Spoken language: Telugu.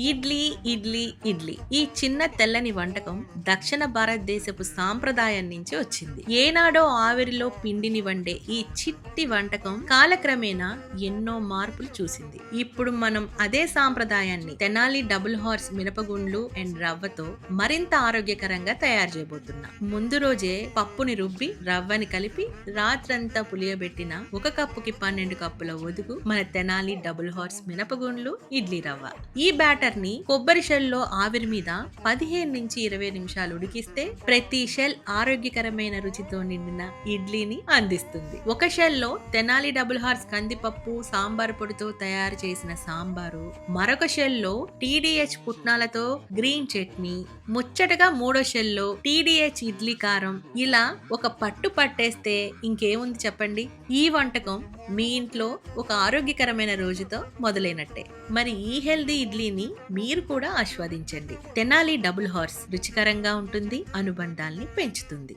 ఇడ్లీ ఇడ్లీ ఇడ్లీ ఈ చిన్న తెల్లని వంటకం దక్షిణ భారతదేశపు సాంప్రదాయం నుంచి వచ్చింది. ఏనాడో ఆవిరిలో పిండిని వండే ఈ చిట్టి వంటకం కాలక్రమేణా ఎన్నో మార్పులు చూసింది. ఇప్పుడు మనం అదే సాంప్రదాయాన్ని తెనాలి డబుల్ హార్స్ మినపగుండ్లు అండ్ రవ్వతో మరింత ఆరోగ్యకరంగా తయారు చేయబోతున్నాం. ముందు రోజే పప్పుని రుబ్బి రవ్వని కలిపి రాత్రంతా పులియబెట్టిన 1 కప్పుకి 12 కప్పుల ఒదుగు మన తెనాలి డబుల్ హార్స్ మినపగుండ్లు ఇడ్లీ రవ్వ. ఈ బ్యాటర్ ని కొబ్బరి షెల్ లో ఆవిరి మీద 15 నుంచి 20 నిమిషాలు ఉడికిస్తే ప్రతి షెల్ ఆరోగ్యకరమైన రుచితో నిండిన ఇడ్లీని అందిస్తుంది. ఒక షెల్ లో తెనాలి డబుల్ హార్స్ కందిపప్పు సాంబార్ పొడితో తయారు చేసిన సాంబారు, మరొక షెల్ లో టీడీహెచ్ పుట్నాలతో గ్రీన్ చట్నీ, ముచ్చటగా మూడో షెల్ లో టీడీహెచ్ ఇడ్లీ కారం. ఇలా ఒక పట్టు పట్టేస్తే ఇంకేముంది చెప్పండి. ఈ వంటకం మీ ఇంట్లో ఒక ఆరోగ్యకరమైన రోజుతో మొదలైనట్టే. మరి ఈ హెల్దీ ఇడ్లీని మీరు కూడా ఆస్వాదించండి. తెనాలి డబుల్ హార్స్ రుచికరంగా ఉంటుంది, అనుబంధాల్ని పెంచుతుంది.